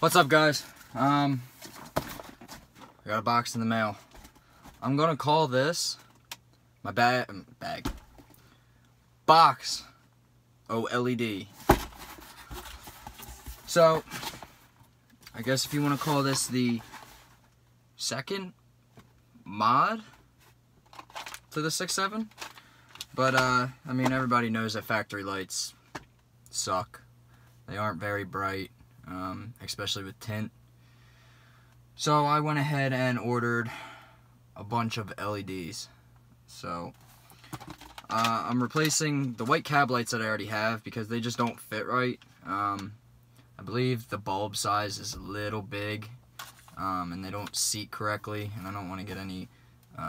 What's up, guys? I got a box in the mail. I'm gonna call this my box OLED. So I guess if you want to call this the second mod to the 6.7, but I mean, everybody knows that factory lights suck. They aren't very bright, especially with tint. So I went ahead and ordered a bunch of LEDs. So I'm replacing the white cab lights that I already have because they just don't fit right. I believe the bulb size is a little big, and they don't seat correctly, and I don't want to get any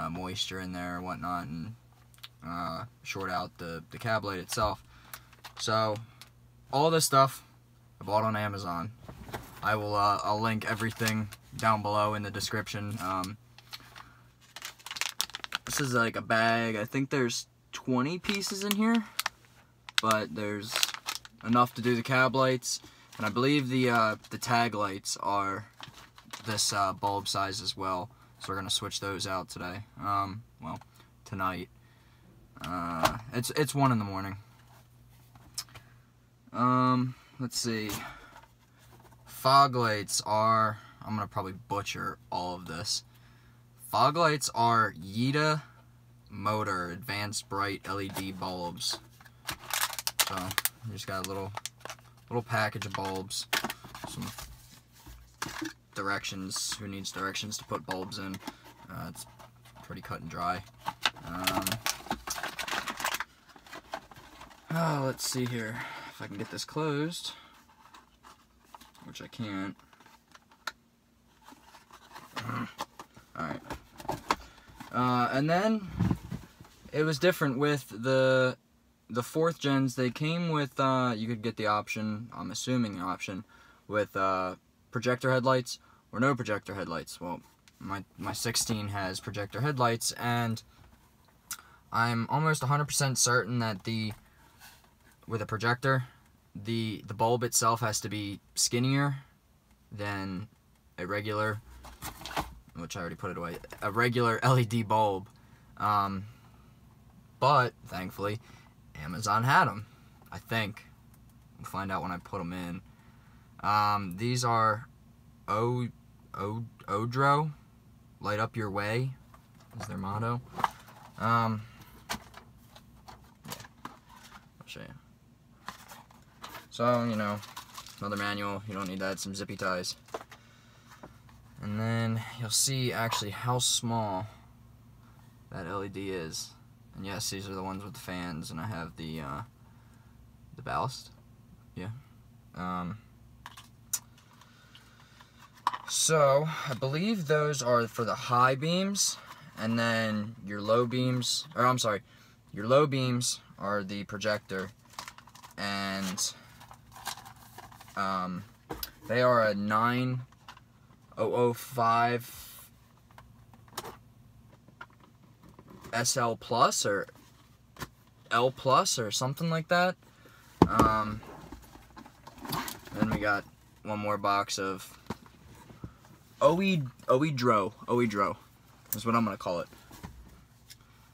moisture in there or whatnot and short out the cab light itself. So all this stuff I bought on Amazon. I will I'll link everything down below in the description. This is like a bag. I think there's 20 pieces in here, but there's enough to do the cab lights, and I believe the tag lights are this bulb size as well. So we're gonna switch those out today. Well, tonight. It's 1 in the morning. Let's see. Fog lights are, I'm gonna probably butcher all of this. Fog lights are Yita Motor Advanced Bright LED bulbs. So we just got a little package of bulbs. Some directions. Who needs directions to put bulbs in? It's pretty cut and dry. Let's see here if I can get this closed, which I can't. Alright. And then it was different with the 4th gens. They came with, you could get the option, I'm assuming the option, with projector headlights or no projector headlights. Well, my 16 has projector headlights, and I'm almost 100% certain that with a projector, the bulb itself has to be skinnier than a regular, which I already put it away, a regular LED bulb. But thankfully Amazon had them, I think. We'll find out when I put them in. These are Odro, light up your way is their motto. Yeah, I'll show you. So, you know, another manual, you don't need that, some zippy ties. And then you'll see actually how small that LED is. And yes, these are the ones with the fans, and I have the ballast. Yeah. So I believe those are for the high beams, and then your low beams, or I'm sorry, your low beams are the projector, and they are a 9005 SL Plus or L Plus or something like that. Then we got one more box of Oedro is what I'm gonna call it.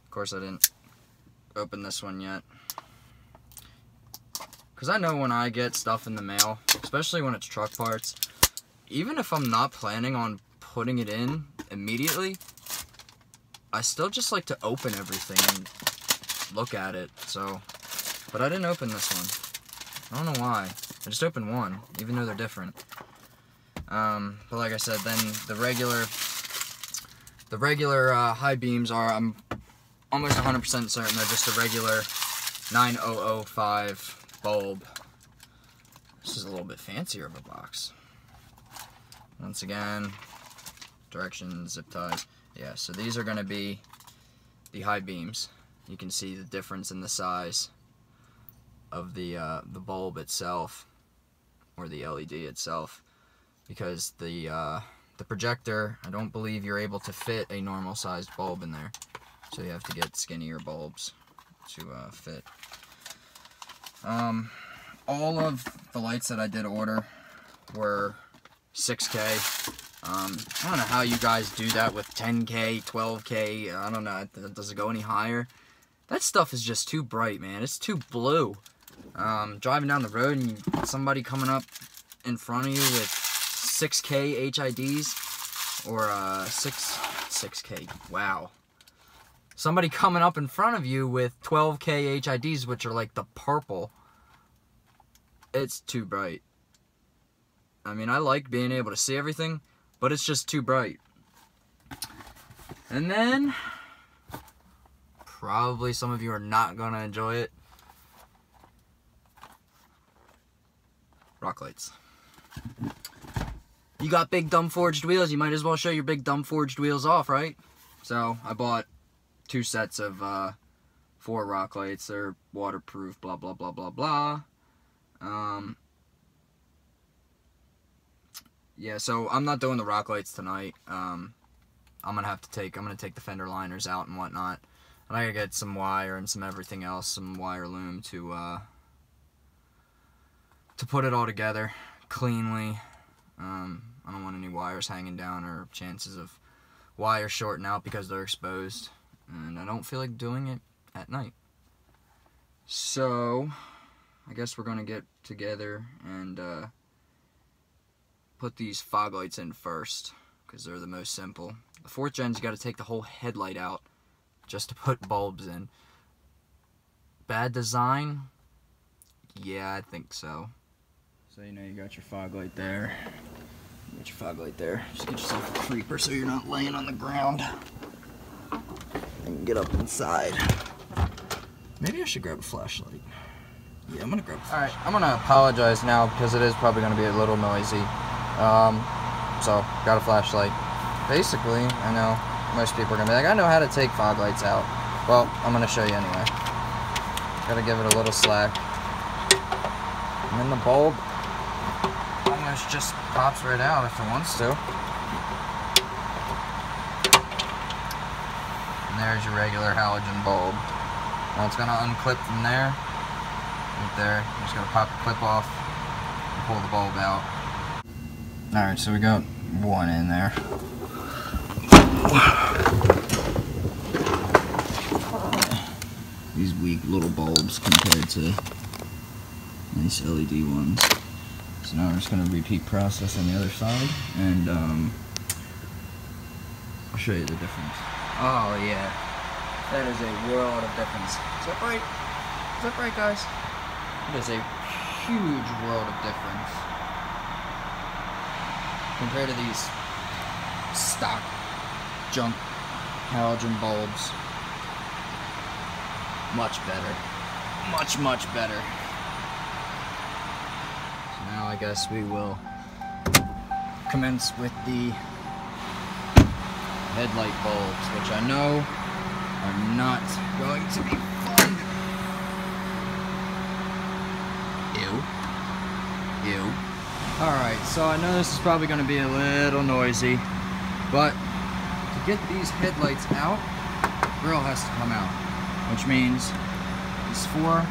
Of course, I didn't open this one yet, because I know when I get stuff in the mail, especially when it's truck parts, even if I'm not planning on putting it in immediately, I still just like to open everything and look at it. So, but I didn't open this one. I don't know why. I just opened one, even though they're different. But like I said, then the regular high beams are, I'm almost 100% certain they're just a regular 9005 bulb. This is a little bit fancier of a box. Once again, directions, zip ties. Yeah, so these are going to be the high beams. You can see the difference in the size of the bulb itself, or the LED itself, because the projector, I don't believe you're able to fit a normal sized bulb in there, so you have to get skinnier bulbs to fit. All of the lights that I did order were 6K. I don't know how you guys do that with 10K, 12K. I don't know. Does it go any higher? That stuff is just too bright, man. It's too blue. Driving down the road and somebody coming up in front of you with 6K HIDs or 6K. Wow. Somebody coming up in front of you with 12K HIDs, which are like the purple. It's too bright. I mean, I like being able to see everything, but it's just too bright. And then, probably some of you are not going to enjoy it. Rock lights. You got big dumb forged wheels, you might as well show your big dumb forged wheels off, right? So, I bought 2 sets of 4 rock lights. They're waterproof, blah, blah, blah, blah, blah. Yeah, so I'm not doing the rock lights tonight. I'm gonna take the fender liners out and whatnot. And I gotta get some wire and some everything else, some wire loom to put it all together cleanly. I don't want any wires hanging down or chances of wires shorting out because they're exposed. And I don't feel like doing it at night. So, I guess we're gonna get together and put these fog lights in first, because they're the most simple. The 4th gen's got to take the whole headlight out just to put bulbs in. Bad design? Yeah, I think so. So you know you got your fog light there. You got your fog light there. Just get yourself a creeper so you're not laying on the ground. And get up inside. Maybe I should grab a flashlight. Yeah, I'm gonna grab a flashlight. Alright, I'm gonna apologize now because it is probably gonna be a little noisy. So, got a flashlight. Basically, I know most people are gonna be like, I know how to take fog lights out. Well, I'm gonna show you anyway. Gotta give it a little slack. And then the bulb almost just pops right out if it wants to. And there's your regular halogen bulb. Now it's gonna unclip from there. Right there. You're just gonna pop the clip off and pull the bulb out. Alright, so we got one in there. These weak little bulbs compared to nice LED ones. So now we're just going to repeat process on the other side, and I'll show you the difference. Oh yeah, that is a world of difference. Is that right? Is that right, guys? It is a huge world of difference. Compared to these stock junk halogen bulbs. Much better. Much, much better. So now I guess we will commence with the headlight bulbs, which I know are not going to be fun. Ew. Ew. Alright, so I know this is probably going to be a little noisy, but to get these headlights out, the grill has to come out, which means these 4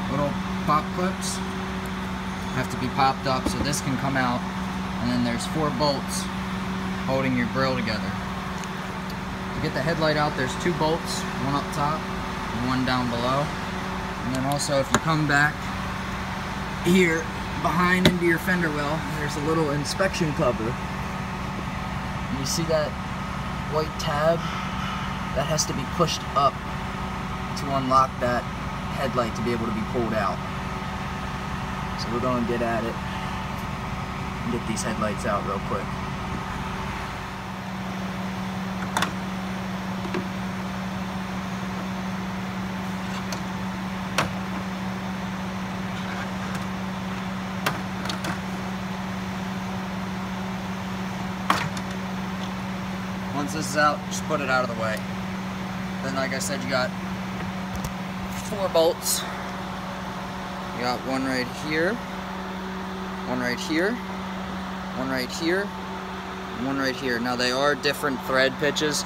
little pop clips have to be popped up so this can come out, and then there's 4 bolts holding your grill together. To get the headlight out, there's 2 bolts, one up top and one down below, and then also if you come back here behind into your fender well, there's a little inspection cover. And you see that white tab? That has to be pushed up to unlock that headlight to be able to be pulled out. So we're going to get at it and get these headlights out real quick. Once this is out, just put it out of the way. Then, like I said, you got 4 bolts. You got one right here, one right here, one right here, and one right here. Now they are different thread pitches,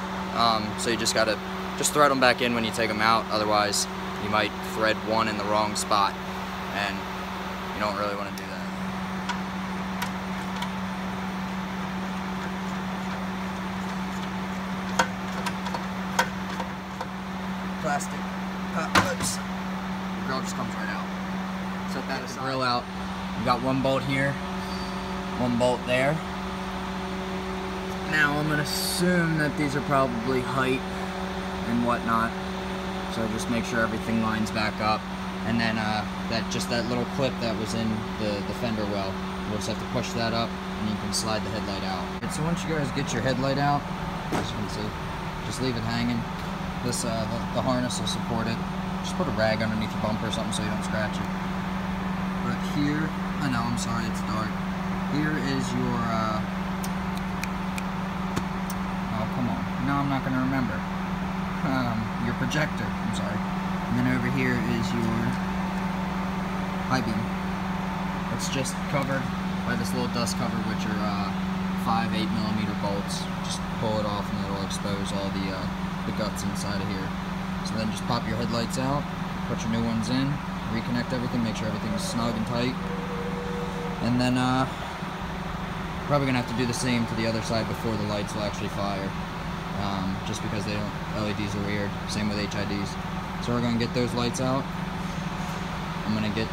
so you just gotta thread them back in when you take them out. Otherwise, you might thread one in the wrong spot, and you don't really want to do that. plastic clips. The grill just comes right out. Set that aside. Grill out. We got one bolt here, one bolt there. Now I'm gonna assume that these are probably height and whatnot. So just make sure everything lines back up. And then that little clip that was in the fender well, we'll just have to push that up and you can slide the headlight out. And so once you guys get your headlight out, as you can see, just leave it hanging. This the harness will support it. Just put a rag underneath your bumper or something so you don't scratch it. But here, I know, I'm sorry, it's dark. Here is your, oh, come on. No, I'm not going to remember. Your projector, I'm sorry. And then over here is your high beam. It's just covered by this little dust cover, which are 5 8mm bolts. Just pull it off and it'll expose all the guts inside of here. So then just pop your headlights out, put your new ones in, reconnect everything, make sure everything's snug and tight. And then probably gonna have to do the same to the other side before the lights will actually fire. Just because they don't, LEDs are weird. Same with HIDs. So we're gonna get those lights out. I'm gonna get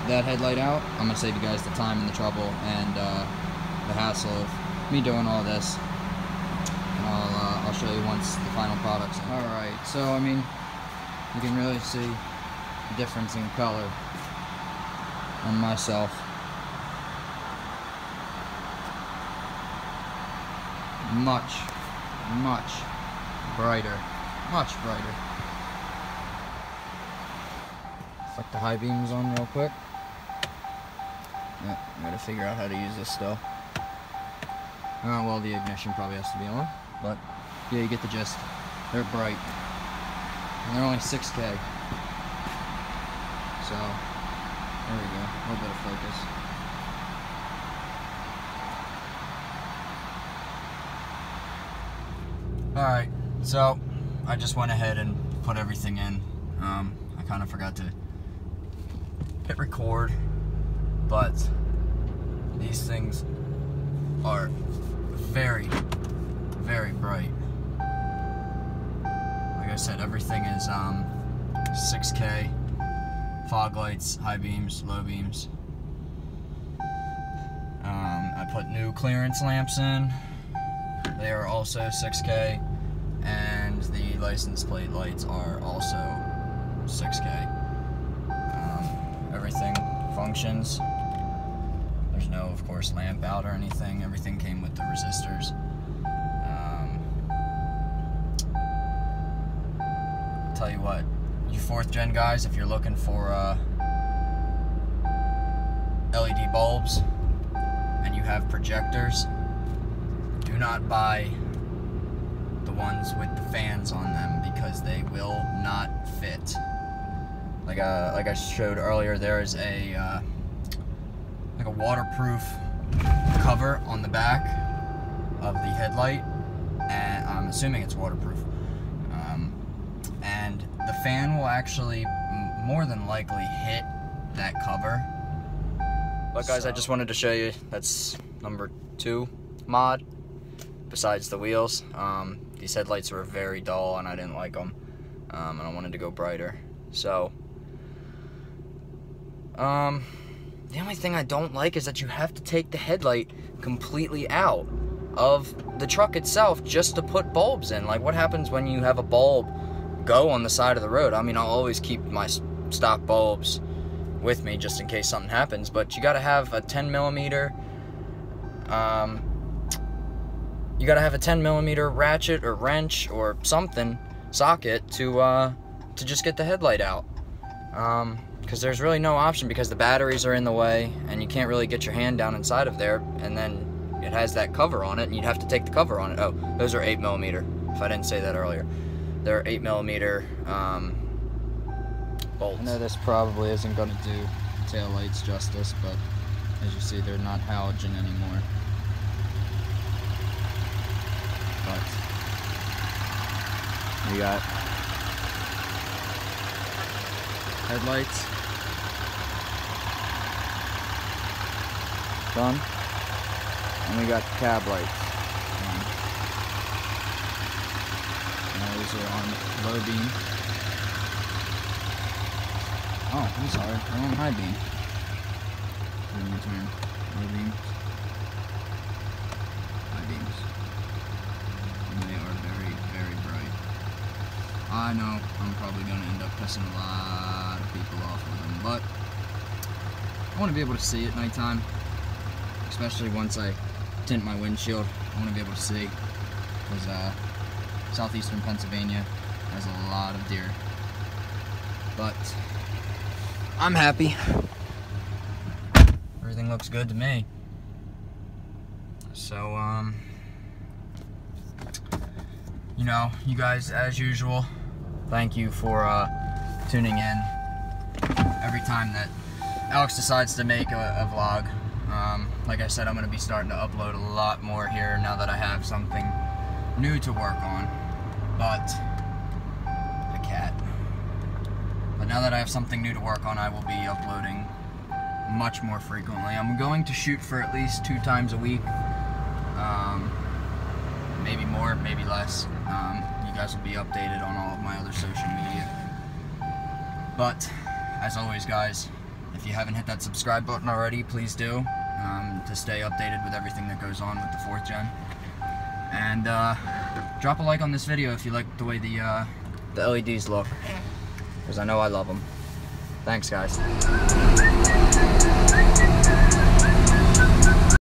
that headlight out. I'm gonna save you guys the time and the trouble and the hassle of me doing all this. And I'll show you once the final product's in. Alright, so I mean, you can really see the difference in color on myself. Much brighter. Much brighter. Flick the high beams on real quick. Yeah, I gotta figure out how to use this still. Well, the ignition probably has to be on, but yeah, you get the gist. They're bright. And they're only 6K. So, there we go. A little bit of focus. Alright, so I just went ahead and put everything in. I kind of forgot to hit record, but these things are very, very bright. Like I said, everything is 6K, fog lights, high beams, low beams. I put new clearance lamps in. They are also 6K, and the license plate lights are also 6K. Everything functions. There's no, of course, lamp out or anything. Everything came with the resistors. Tell you what, you 4th gen guys, if you're looking for LED bulbs and you have projectors, do not buy the ones with the fans on them because they will not fit. Like I showed earlier, there is a like a waterproof cover on the back of the headlight, and I'm assuming it's waterproof. And the fan will actually more than likely hit that cover. But guys, I just wanted to show you, that's number 2 mod. Besides the wheels, these headlights were very dull and I didn't like them, and I wanted to go brighter. So, the only thing I don't like is that you have to take the headlight completely out of the truck itself just to put bulbs in. Like, what happens when you have a bulb go on the side of the road? I mean, I'll always keep my stock bulbs with me just in case something happens, but you gotta have a 10mm, you gotta have a 10mm ratchet or wrench or something, socket, to just get the headlight out. Because there's really no option, because the batteries are in the way and you can't really get your hand down inside of there, and then it has that cover on it and you'd have to take the cover on it. Oh, those are 8mm, if I didn't say that earlier. They're 8mm bolts. I know this probably isn't going to do tail lights justice, but as you see, they're not halogen anymore. But we got headlights done, and we got cab lights. And those are on low beam. Oh, I'm sorry. We're on high beam. Let me turn. Low beams. High beams. And they are very, very bright. I know I'm probably going to end up pissing a lot of people off with them, but I want to be able to see at nighttime, especially once I tint my windshield. I want to be able to see, because southeastern Pennsylvania has a lot of deer. But I'm happy. Everything looks good to me. So, you know, you guys, as usual, thank you for tuning in every time that Alex decides to make a vlog. Like I said, I'm going to be starting to upload a lot more here now that I have something new to work on. But, the cat. But now that I have something new to work on, I will be uploading much more frequently. I'm going to shoot for at least 2 times a week. Maybe more, maybe less. You guys will be updated on all of my other social media. But, as always guys, if you haven't hit that subscribe button already, please do, to stay updated with everything that goes on with the 4th gen. And drop a like on this video if you like the way the LEDs look, because I know I love them. Thanks guys.